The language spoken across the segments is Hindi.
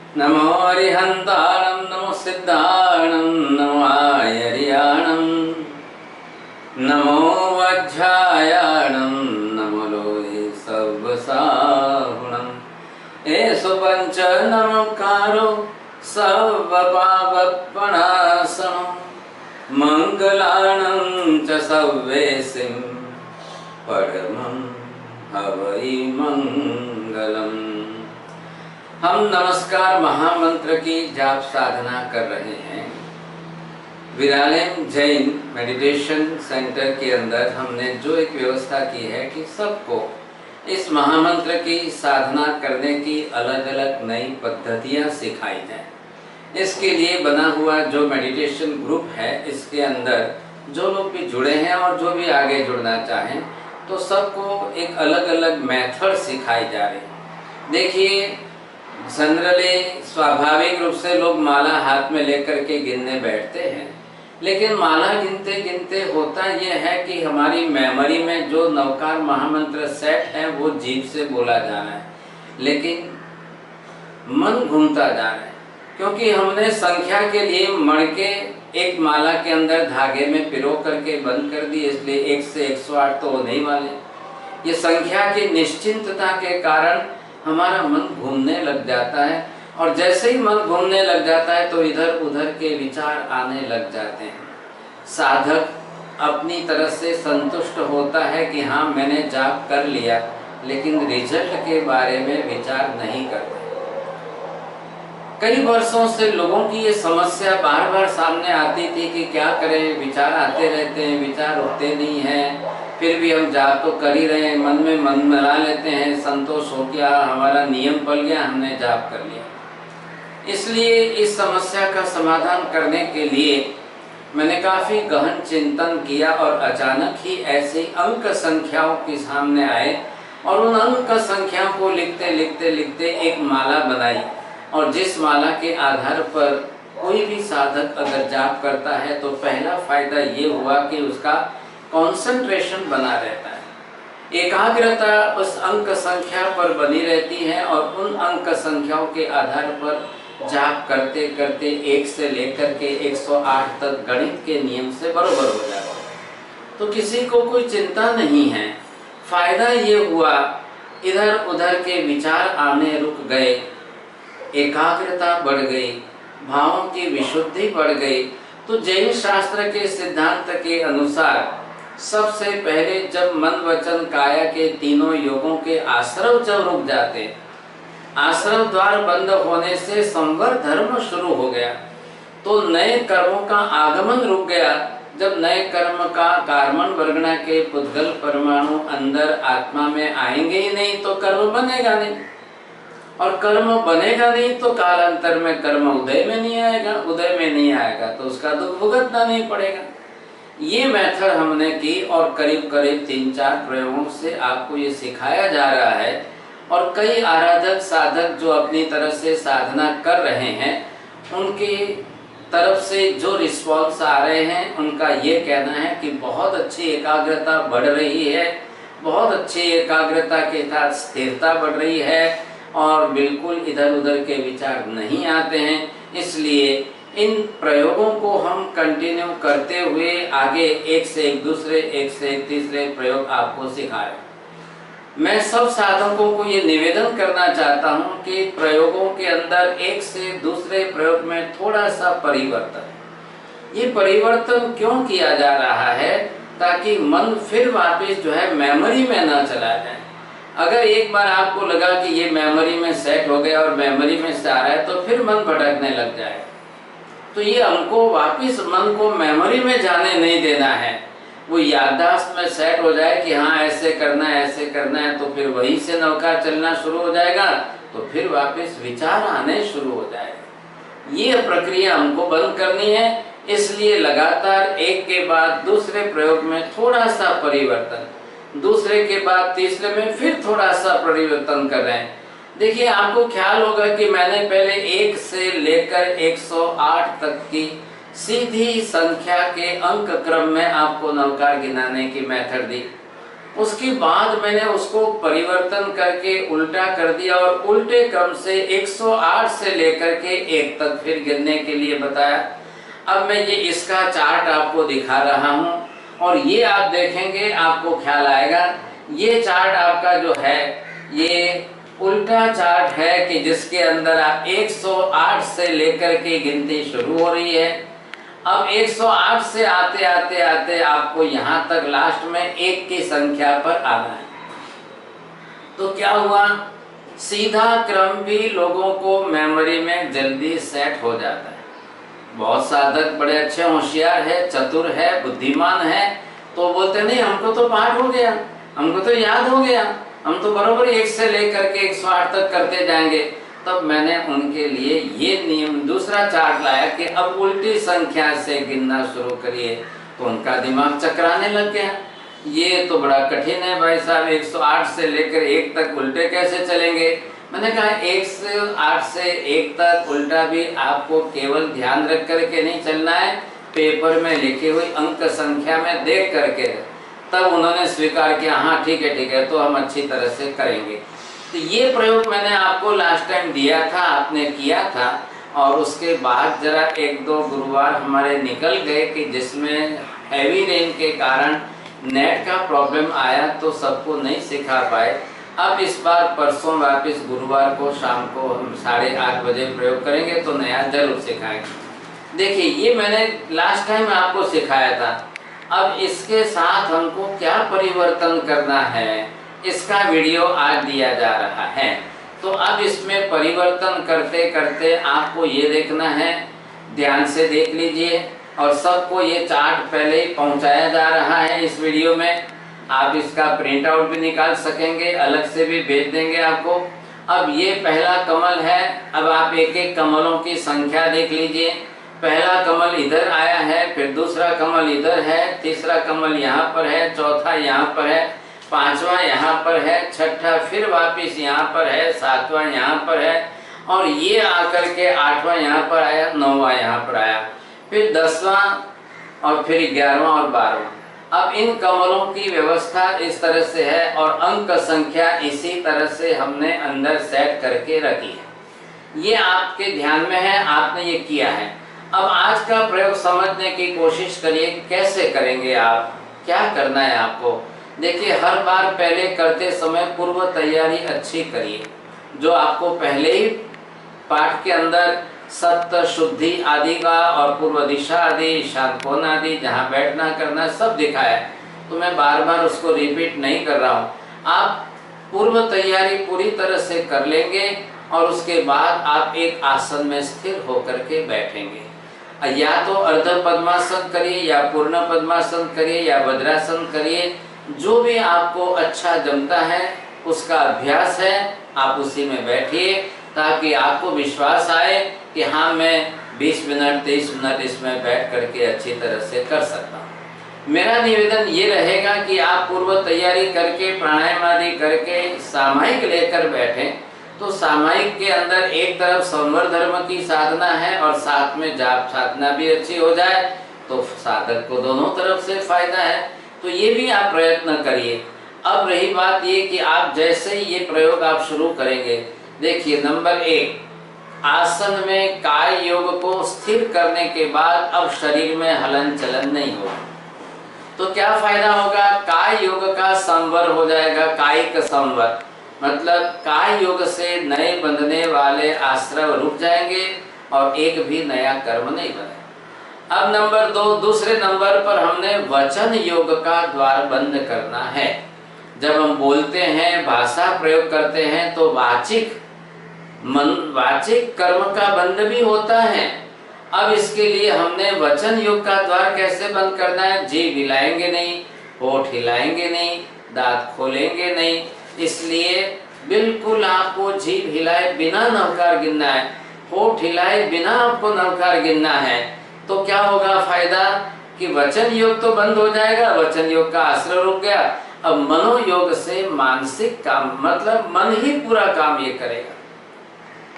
नमो अरिहन्ताणं नमो सिद्धाणं नमो आयर्याणं नमो वज्रायाणं नमो लोहे सर्वसाहुणम् एषु पञ्च नमकारो सर्वपापप्रणाशनं मङ्गलानं च सर्वेसिं परमं हवै मंगलम्। हम नमस्कार महामंत्र की जाप साधना कर रहे हैं। विरालेम जैन मेडिटेशन सेंटर के अंदर हमने जो एक व्यवस्था की है कि सबको इस महामंत्र की साधना करने की अलग अलग नई पद्धतियां सिखाई जाए। इसके लिए बना हुआ जो मेडिटेशन ग्रुप है, इसके अंदर जो लोग भी जुड़े हैं और जो भी आगे जुड़ना चाहें, तो सबको एक अलग अलग मेथड सिखाई जा रही है। देखिए, जनरली स्वाभाविक रूप से लोग माला हाथ में लेकर के गिनने बैठते हैं, लेकिन माला गिनते गिनते होता यह है कि हमारी मेमोरी में जो नवकार महामंत्र सेट है वो जीभ से बोला जा रहा है, लेकिन मन घूमता जा रहा है, क्योंकि हमने संख्या के लिए मणके एक माला के अंदर धागे में पिरो करके बंद कर दी, इसलिए 1 से 108 तो होने ही वाले। ये संख्या की निश्चिंतता के कारण हमारा मन घूमने लग जाता है, और जैसे ही मन घूमने लग जाता है तो इधर उधर के विचार आने लग जाते हैं। साधक अपनी तरफ से संतुष्ट होता है कि हाँ मैंने जाप कर लिया, लेकिन रिजल्ट के बारे में विचार नहीं करते। कई वर्षों से लोगों की ये समस्या बार बार सामने आती थी कि क्या करें, विचार आते रहते हैं, विचार उठते नहीं हैं, फिर भी हम जाप तो कर ही रहे हैं, मन में मन मिला लेते हैं, संतोष हो गया, हमारा नियम पल गया, हमने जाप कर लिया। इसलिए इस समस्या का समाधान करने के लिए मैंने काफी गहन चिंतन किया, और अचानक ही ऐसे अंक संख्याओं के सामने आए, और उन अंक संख्याओं को लिखते लिखते लिखते एक माला बनाई। और जिस माला के आधार पर कोई भी साधक अगर जाप करता है तो पहला फायदा ये हुआ कि उसका कंसंट्रेशन बना रहता है, एकाग्रता उस अंक संख्या पर बनी रहती है, और उन अंक संख्याओं के आधार पर जाप करते करते 1 से लेकर के 108 तक गणित के नियम से बरोबर हो जाता है। तो किसी को कोई चिंता नहीं है। फायदा ये हुआ, इधर उधर के विचार आने रुक गए, एकाग्रता बढ़ गई, भावों की विशुद्धि बढ़ गई। तो जैन शास्त्र के सिद्धांत के अनुसार सबसे पहले जब मन वचन काया के तीनों योगों के आश्रव जब रुक जाते, आश्रव द्वार बंद होने से संवर धर्म शुरू हो गया, तो नए कर्मों का आगमन रुक गया। जब नए कर्म का कार्बन वर्गना के पुद्गल परमाणु अंदर आत्मा में आएंगे ही नहीं तो कर्म बनेगा नहीं, और कर्म बनेगा नहीं तो कालांतर में कर्म उदय में नहीं आएगा, उदय में नहीं आएगा तो उसका दुख भुगतना नहीं पड़ेगा। ये मेथड हमने की, और करीब करीब 3-4 प्रयोगों से आपको ये सिखाया जा रहा है। और कई आराधक साधक जो अपनी तरफ से साधना कर रहे हैं, उनकी तरफ से जो रिस्पॉन्स आ रहे हैं, उनका ये कहना है कि बहुत अच्छी एकाग्रता बढ़ रही है, बहुत अच्छी एकाग्रता के साथ स्थिरता बढ़ रही है, और बिल्कुल इधर उधर के विचार नहीं आते हैं। इसलिए इन प्रयोगों को हम कंटिन्यू करते हुए आगे एक से एक दूसरे, एक से एक तीसरे प्रयोग आपको सिखाएं। मैं सब साधकों को ये निवेदन करना चाहता हूँ कि प्रयोगों के अंदर एक से दूसरे प्रयोग में थोड़ा सा परिवर्तन, ये परिवर्तन क्यों किया जा रहा है, ताकि मन फिर वापस जो है मेमोरी में ना चला जाए। अगर एक बार आपको लगा कि ये मेमोरी में सेट हो गया और मेमोरी में से आ रहा है, तो फिर मन भटकने लग जाए। तो ये हमको वापस मन को मेमोरी में जाने नहीं देना है, वो याददाश्त में सेट हो जाए कि हाँ ऐसे करना है, ऐसे करना है, तो फिर वहीं से नौका चलना शुरू हो जाएगा, तो फिर वापस विचार आने शुरू हो जाएगा। ये प्रक्रिया हमको बंद करनी है। इसलिए लगातार एक के बाद दूसरे प्रयोग में थोड़ा सा परिवर्तन, दूसरे के बाद तीसरे में फिर थोड़ा सा परिवर्तन कर रहे हैं। देखिए, आपको ख्याल होगा कि मैंने पहले 1 से लेकर 108 तक की सीधी संख्या के अंक क्रम में आपको नवकार गिनाने की मेथड दी। उसके बाद मैंने उसको परिवर्तन करके उल्टा कर दिया और उल्टे क्रम से 108 से लेकर के 1 तक फिर गिनने के लिए बताया। अब मैं ये इसका चार्ट आपको दिखा रहा हूं और ये आप देखेंगे आपको ख्याल आएगा। ये चार्ट आपका जो है ये उल्टा चार्ट है कि जिसके अंदर आप 108 से लेकर के गिनती शुरू हो रही है। अब 108 से आते आते आते आपको यहां तक लास्ट में 1 की संख्या पर आना है। तो क्या हुआ, सीधा क्रम भी लोगों को मेमोरी में जल्दी सेट हो जाता है। बहुत साधक बड़े अच्छे होशियार है, चतुर है, बुद्धिमान है, तो बोलते नहीं हमको तो पाठ हो गया, हमको तो याद हो गया, हम तो बराबर 1 से लेकर के 108 तक करते जाएंगे। तब मैंने उनके लिए ये नियम दूसरा चार्ट लाया कि अब उल्टी संख्या से गिनना शुरू करिए। तो उनका दिमाग चकराने लग गया, ये तो बड़ा कठिन है भाई साहब, 108 से लेकर 1 तक उल्टे कैसे चलेंगे। मैंने कहा 108 से 1 तक उल्टा भी आपको केवल ध्यान रख करके नहीं चलना है, पेपर में लिखी हुई अंक संख्या में देख करके। तब उन्होंने स्वीकार किया, हाँ ठीक है तो हम अच्छी तरह से करेंगे। तो ये प्रयोग मैंने आपको लास्ट टाइम दिया था, आपने किया था, और उसके बाद जरा 1-2 गुरुवार हमारे निकल गए कि जिसमें हैवी रेन के कारण नेट का प्रॉब्लम आया तो सबको नहीं सिखा पाए। अब इस बार परसों वापस गुरुवार को शाम को हम 8:30 बजे प्रयोग करेंगे तो नया जरूर सिखाएंगे। देखिए ये मैंने लास्ट टाइम आपको सिखाया था। अब इसके साथ हमको क्या परिवर्तन करना है इसका वीडियो आज दिया जा रहा है। तो अब इसमें परिवर्तन करते करते आपको ये देखना है, ध्यान से देख लीजिए, और सबको ये चार्ट पहले ही पहुंचाया जा रहा है इस वीडियो में। आप इसका प्रिंट आउट भी निकाल सकेंगे, अलग से भी भेज देंगे आपको। अब ये पहला कमल है, अब आप एक एक कमलों की संख्या देख लीजिए। पहला कमल इधर आया है, फिर दूसरा कमल इधर है, तीसरा कमल यहाँ पर है, चौथा यहाँ पर है, पांचवा यहाँ पर है, छठा फिर वापस यहाँ पर है, सातवां यहाँ पर है, और ये आकर के 8वां यहाँ पर आया, 9वां यहाँ पर आया, फिर 10वां और फिर 11वां और 12वां। अब इन कमलों की व्यवस्था इस तरह से है और अंक संख्या इसी तरह से हमने अंदर सेट करके रखी है। ये आपके ध्यान में है, आपने ये किया है। अब आज का प्रयोग समझने की कोशिश करिए, कैसे करेंगे आप, क्या करना है आपको। देखिए हर बार पहले करते समय पूर्व तैयारी अच्छी करिए। जो आपको पहले ही पाठ के अंदर सप्त शुद्धि आदि का और पूर्व दिशा आदि, ईशान कोण आदि, जहाँ बैठना करना सब दिखाया है, तो मैं बार बार उसको रिपीट नहीं कर रहा हूँ। आप पूर्व तैयारी पूरी तरह से कर लेंगे और उसके बाद आप एक आसन में स्थिर होकर के बैठेंगे। या तो अर्ध पद्मासन करिए, या पूर्ण पद्मासन करिए, या वज्रासन करिए, जो भी आपको अच्छा जमता है उसका अभ्यास है, आप उसी में बैठिए ताकि आपको विश्वास आए कि हाँ मैं 20 मिनट 30 मिनट इसमें बैठ करके अच्छी तरह से कर सकता हूँ। मेरा निवेदन ये रहेगा कि आप पूर्व तैयारी करके प्राणायाम आदि करके सामायिक लेकर बैठें, तो सामायिक के अंदर एक तरफ संवर धर्म की साधना है और साथ में जाप साधना भी अच्छी हो जाए तो साधक को दोनों तरफ से फायदा है। तो ये भी आप प्रयत्न करिए। अब रही बात ये कि आप जैसे ही ये प्रयोग आप शुरू करेंगे, देखिए नंबर 1, आसन में काय योग को स्थिर करने के बाद अब शरीर में हलन चलन नहीं होगा। तो क्या फायदा होगा, काय योग का संवर हो जाएगा, कायिक संवर, मतलब काय योग से नए बंधने वाले आश्रय रुक जाएंगे और एक भी नया कर्म नहीं बनेगा। अब नंबर 2, दूसरे नंबर पर हमने वचन योग का द्वार बंद करना है। जब हम बोलते हैं, भाषा प्रयोग करते हैं तो वाचिक कर्म का बंद भी होता है। अब इसके लिए हमने वचन योग का द्वार कैसे बंद करना है, जीभ हिलाएंगे नहीं, होठ हिलाएंगे नहीं, दांत खोलेंगे नहीं, इसलिए बिल्कुल आपको जीभ हिलाए बिना नवकार गिनना है, होठ हिलाए बिना आपको नवकार गिनना है। तो क्या होगा फायदा कि वचन योग तो बंद हो जाएगा, वचन योग का आश्रय रुक गया। अब मनोयोग से मानसिक काम, मतलब मन ही पूरा काम ये करेगा।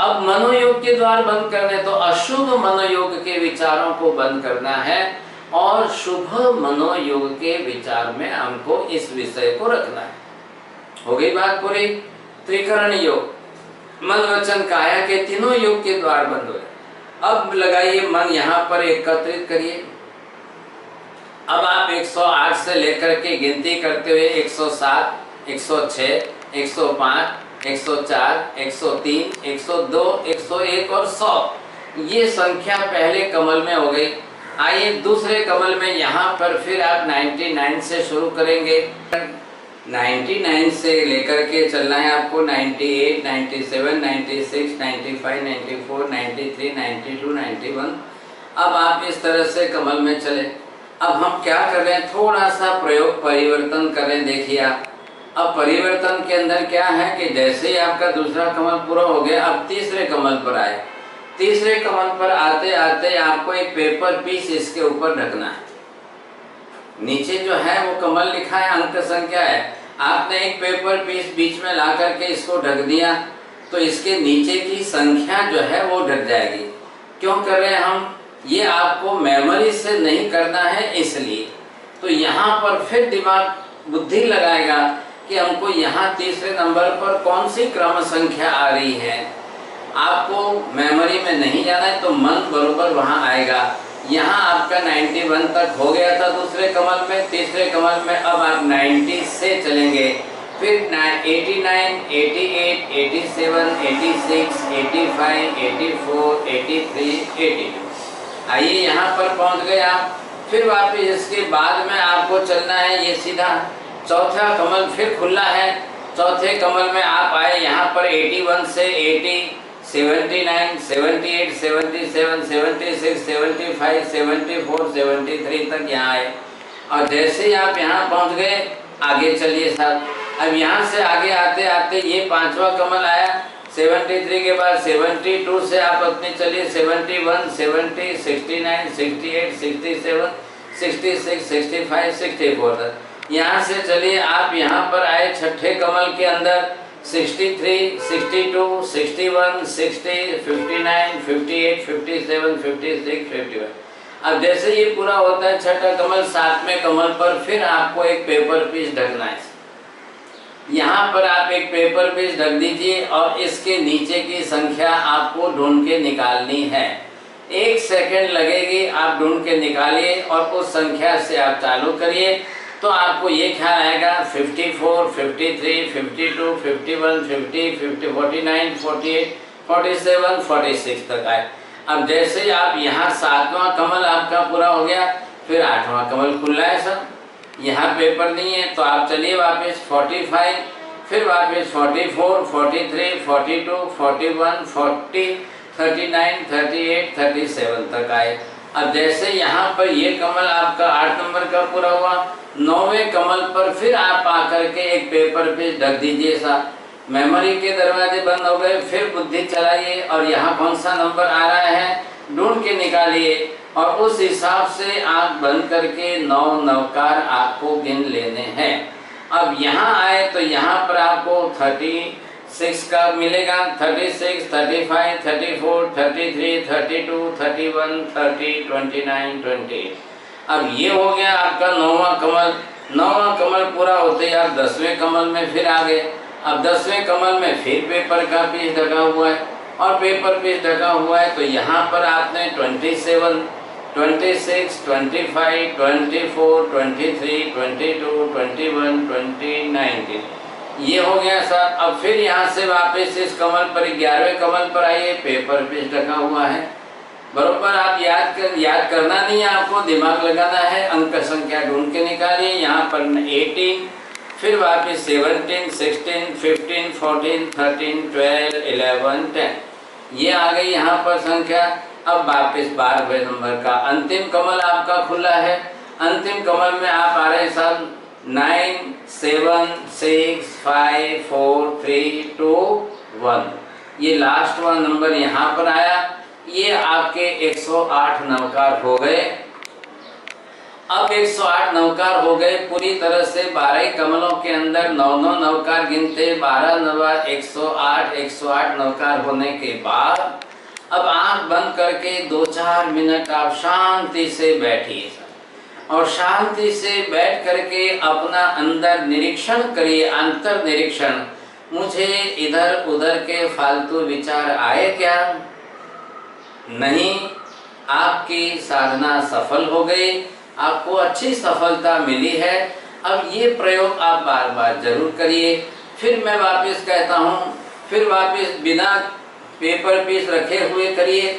अब मनोयोग के द्वार बंद करने, तो अशुभ मनोयोग के विचारों को बंद करना है और शुभ मनोयोग के विचार में हमको इस विषय को रखना है। हो गई बात पूरी। त्रिकरण योग, मन वचन काया के तीनों योग के द्वार बंद हो गए। अब लगाइए मन यहाँ पर एकत्रित करिए। अब आप 108 से लेकर के गिनती करते हुए 107, 106, 105, 104, 103, 102, 101 और 100, ये संख्या पहले कमल में हो गई। आइए दूसरे कमल में यहाँ पर फिर आप 99 से शुरू करेंगे। 99 से लेकर के चलना है आपको 98, 97, 96, 95, 94, 93, 92, 91। अब आप इस तरह से कमल में चले। अब हम क्या कर रहे हैं, थोड़ा सा प्रयोग परिवर्तन कर रहे हैं। देखिए आप, अब परिवर्तन के अंदर क्या है कि जैसे ही आपका दूसरा कमल पूरा हो गया, अब तीसरे कमल पर आए। तीसरे कमल पर आते आते आपको एक पेपर पीस इसके ऊपर ढकना है। नीचे जो है वो कमल लिखा है, अंक संख्या है, आपने एक पेपर पीस बीच में ला करके इसको ढक दिया तो इसके नीचे की संख्या जो है वो ढक जाएगी। क्यों कर रहे हैं हम, ये आपको मेमोरी से नहीं करना है इसलिए। तो यहाँ पर फिर दिमाग बुद्धि लगाएगा कि हमको यहाँ तीसरे नंबर पर कौन सी क्रम संख्या आ रही है। आपको मेमोरी में नहीं जाना है तो मन बरोबर वहाँ आएगा। यहाँ आपका 91 तक हो गया था दूसरे कमल में। तीसरे कमल में अब आप 90 से चलेंगे, फिर 89, 88, 87, 86, 85, 84, 83, 82। आइए यहाँ पर पहुँच गए आप। फिर वापस इसके बाद में आपको चलना है ये सीधा चौथा कमल फिर खुला है। चौथे कमल में आप आए यहाँ पर 81 से 80, 79, 78, 77, 76, 75, 74, 73 तक यहाँ आए। और जैसे ही आप यहाँ पहुँच गए आगे चलिए साहब। अब यहाँ से आगे आते आते ये पांचवा कमल आया। 73 के बाद 72 से आप अपने चलिए 71, 70, 69, 68, 67, 66, 65, 64 तक। यहाँ से चलिए आप यहाँ पर आए छठे कमल के अंदर 63, 62, 61, 60, 59, 58, 57, 56, 51। अब जैसे ये पूरा होता है छठा कमल, सातवें कमल पर फिर आपको एक पेपर पीस ढकना है। यहाँ पर आप एक पेपर पीस ढक दीजिए और इसके नीचे की संख्या आपको ढूंढ के निकालनी है। 1 सेकंड लगेगी, आप ढूंढ के निकालिए और उस संख्या से आप चालू करिए तो आपको ये ख्याल आएगा 54, 53, 52, 51, 50, 49, 48, 47, 46 तक आए। अब जैसे ही आप यहाँ सातवां कमल आपका पूरा हो गया, फिर आठवां कमल खुला है सर, यहाँ पेपर नहीं है तो आप चलिए वापस 45, फिर वापस 44, 43, 42, 41, 40, 39, 38, 37 तक आए। अब जैसे यहाँ पर ये कमल आपका 8 नंबर का पूरा हुआ, 9वें कमल पर फिर आप आकर के एक पेपर पे ढक दीजिए साहब। मेमोरी के दरवाजे बंद हो गए, फिर बुद्धि चलाइए और यहाँ कौन सा नंबर आ रहा है ढूंढ के निकालिए और उस हिसाब से आँख बंद करके 9 नवकार आपको गिन लेने हैं। अब यहाँ आए तो यहाँ पर आपको 36 का मिलेगा, 36, 35, 34, 33, 32, 31, 30, 29, 28। अब ये हो गया आपका 9वां कमल। 9वां कमल पूरा होते ही आप 10वें कमल में फिर आ गए। अब 10वें कमल में फिर पेपर का पीस ढका हुआ है और पेपर पीस ढका हुआ है तो यहाँ पर आपने 27, 26, 25, 24, 23, 22, 21, 20, 19 ये हो गया सर। अब फिर यहाँ से वापस इस कमल पर 11वें कमल पर आइए, पेपर पीस ढका हुआ है बरोबर। आप याद करना नहीं है, आपको दिमाग लगाना है, अंक संख्या ढूंढ के निकालिए। यहाँ पर 18, फिर वापस 17, 16, 15, 14, 13, 12, 11, 10 ये आ गई यहाँ पर संख्या। अब वापस 12वें नंबर का अंतिम कमल आपका खुला है। अंतिम कमल में आप आ रहे साहब 9, 7, 6, 5, 4, 3, 2, 1 ये लास्ट वन नंबर यहाँ पर आया। ये आपके 108 नवकार हो गए। अब 108 नवकार हो गए पूरी तरह से। 12 कमलों के अंदर 9 नवकार गिनते, 12 नंबर 108 नवकार होने के बाद अब आंख बंद करके 2-4 मिनट आप शांति से बैठिए। और शांति से बैठ करके अपना अंदर निरीक्षण करिए, अंतर निरीक्षण। मुझे इधर उधर के फालतू विचार आए क्या? नहीं, आपकी साधना सफल हो गई, आपको अच्छी सफलता मिली है। अब ये प्रयोग आप बार बार जरूर करिए। फिर मैं वापस कहता हूँ, फिर वापस बिना पेपर पीस रखे हुए करिए,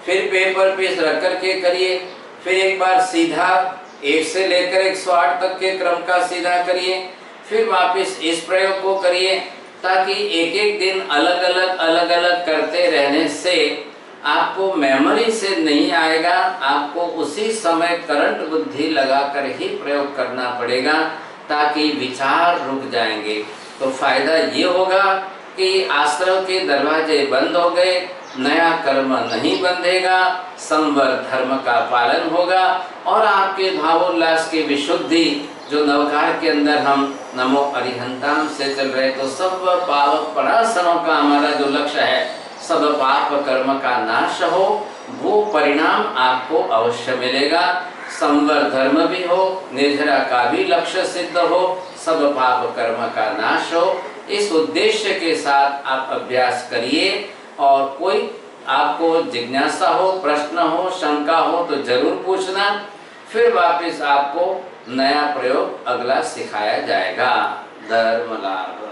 फिर पेपर पीस रख करके करिए, फिर एक बार सीधा 1 से लेकर 108 तक के क्रम का सीधा करिए, फिर वापस इस प्रयोग को करिए, ताकि एक एक दिन अलग अलग करते रहने से आपको मेमोरी से नहीं आएगा, आपको उसी समय करंट बुद्धि लगाकर ही प्रयोग करना पड़ेगा, ताकि विचार रुक जाएंगे। तो फायदा ये होगा कि आश्रम के दरवाजे बंद हो गए, नया कर्म नहीं बंधेगा, संवर धर्म का पालन होगा और आपके भावोल्लास की विशुद्धि जो नवकार के अंदर हम नमो अरिहंताम से चल रहे, तो सब पाप परासनों का हमारा जो लक्ष्य है, सब पाप कर्म का नाश हो, वो परिणाम आपको अवश्य मिलेगा। संवर धर्म भी हो, निर्जरा का भी लक्ष्य सिद्ध हो, सब पाप कर्म का नाश हो। इस उद्देश्य के साथ आप अभ्यास करिए और कोई आपको जिज्ञासा हो, प्रश्न हो, शंका हो तो जरूर पूछना, फिर वापस आपको नया प्रयोग अगला सिखाया जाएगा। धर्म लाभ।